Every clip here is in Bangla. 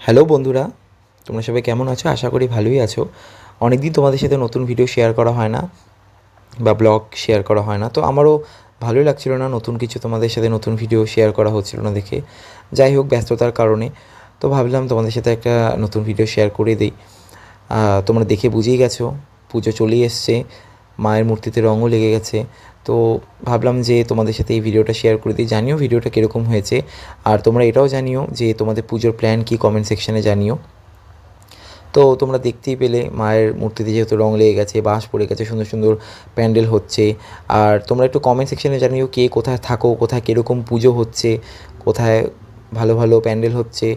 হ্যালো বন্ধুরা, তোমরা সবাই কেমন আছো? আশা করি ভালোই আছো। অনেকদিন তোমাদের সাথে নতুন ভিডিও শেয়ার করা হয় না বা ব্লগ শেয়ার করা হয় না, তো আমারও ভালোই লাগছিল না, নতুন কিছু তোমাদের সাথে নতুন ভিডিও শেয়ার করা হচ্ছিল না দেখে। যাই হোক, ব্যস্ততার কারণে তো ভাবলাম তোমাদের সাথে একটা নতুন ভিডিও শেয়ার করে দিই। তোমরা দেখে বুঝেই গেছো, পুজো চলেই এসছে, মায়ের মূর্তিতে রঙও লেগে গেছে। তো ভাবলাম যে তোমাদের সাথে এই ভিডিওটা শেয়ার করে দিই। জানিও ভিডিওটা কীরকম হয়েছে, আর তোমরা এটাও জানিও যে তোমাদের পুজোর প্ল্যান কী, কমেন্ট সেকশানে জানিও। তো তোমরা দেখতেই পেলে মায়ের মূর্তিতে যেহেতু রং লেগে গেছে, বাঁশ পড়ে গেছে, সুন্দর সুন্দর প্যান্ডেল হচ্ছে। আর তোমরা একটু কমেন্ট সেকশানে জানিও কে কোথায় থাকো, কোথায় কীরকম পুজো হচ্ছে, কোথায় ভালো ভালো প্যান্ডেল হচ্ছে।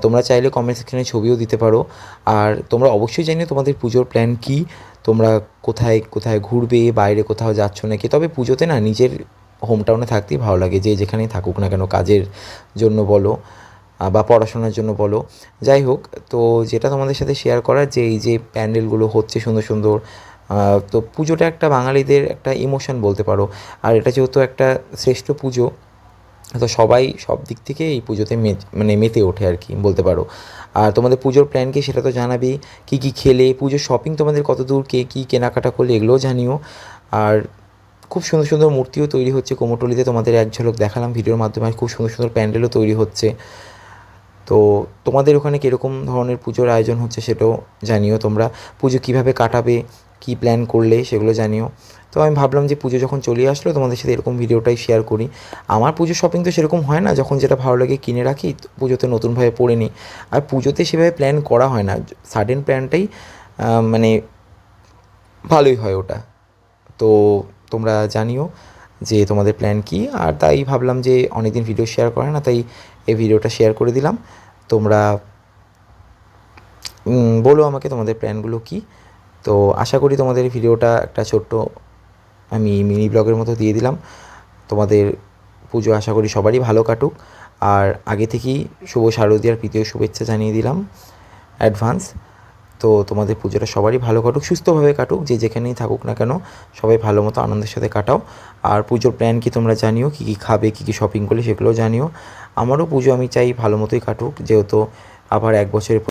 তোমরা চাইলে কমেন্ট সেকশানে ছবিও দিতে পারো। আর তোমরা অবশ্যই জানিও তোমাদের পুজোর প্ল্যান কী, তোমরা কোথায় কোথায় ঘুরবে, বাইরে কোথাও যাচ্ছ নাকি। তবে পুজোতে না নিজের হোম টাউনে থাকতেই ভালো লাগে, যে যেখানেই থাকুক না কেন, কাজের জন্য বলো বা পড়াশোনার জন্য বলো। যাই হোক, তো যেটা তোমাদের সাথে শেয়ার করার, যে এই যে প্যান্ডেলগুলো হচ্ছে সুন্দর সুন্দর, তো পুজোটা একটা বাঙালিদের একটা ইমোশন বলতে পারো। আর এটা যেহেতু একটা শ্রেষ্ঠ পুজো, তো সবাই সব দিক থেকে এই পুজোতে মেতে ওঠে আর কি বলতে পারো। আর তোমাদের পুজোর প্ল্যান কি সেটা তো জানাবেই, কী কী খেলে, পুজোর শপিং তোমাদের কত দূর, কে কী কেনাকাটা করলে এগুলোও জানিও। আর খুব সুন্দর সুন্দর মূর্তিও তৈরি হচ্ছে কুমোরটুলিতে, তোমাদের এক ঝলক দেখালাম ভিডিওর মাধ্যমে। খুব সুন্দর সুন্দর প্যান্ডেলও তৈরি হচ্ছে। তো তোমাদের ওখানে কীরকম ধরনের পুজোর আয়োজন হচ্ছে সেটাও জানিও। তোমরা পুজো কীভাবে কাটাবে, কী প্ল্যান করলে সেগুলো জানিও। তো আমি ভাবলাম যে পুজো যখন চলে আসলো, তোমাদের সাথে এরকম ভিডিওটাই শেয়ার করি। আমার পুজোর শপিং তো সেরকম হয় না, যখন যেটা ভালো লাগে কিনে রাখি, পুজোতে নতুনভাবে পরে নিই। আর পুজোতে সেভাবে প্ল্যান করা হয় না, সাডেন প্ল্যানটাই মানে ভালোই হয় ওটা। তো তোমরা জানিও যে তোমাদের প্ল্যান কী। আর তাই ভাবলাম যে অনেক দিন ভিডিও শেয়ার করে না, তাই এই ভিডিওটা শেয়ার করে দিলাম। তোমরা বলো আমাকে তোমাদের প্ল্যানগুলো কী। তো আশা করি তোমাদের ভিডিওটা একটা ছোট্ট আমি মিনি ব্লগের মতো দিয়ে দিলাম। তোমাদের পুজো আশা করি সবারই ভালো কাটুক। আর আগে থেকেই শুভ শারদীয়ার প্রীতীয় শুভেচ্ছা জানিয়ে দিলাম অ্যাডভান্স। তো তোমাদের পুজোটা সবারই ভালো কাটুক, সুস্থভাবে কাটুক, যে যেখানেই থাকুক না কেন সবাই ভালো মতো আনন্দের সাথে কাটাও। আর পুজোর প্ল্যান কি তোমরা জানিও, কী কী খাবে, কী কী শপিং করলে সেগুলোও জানিও। আমারও পুজো আমি চাই ভালো মতোই কাটুক, যেহেতু আবার এক বছরের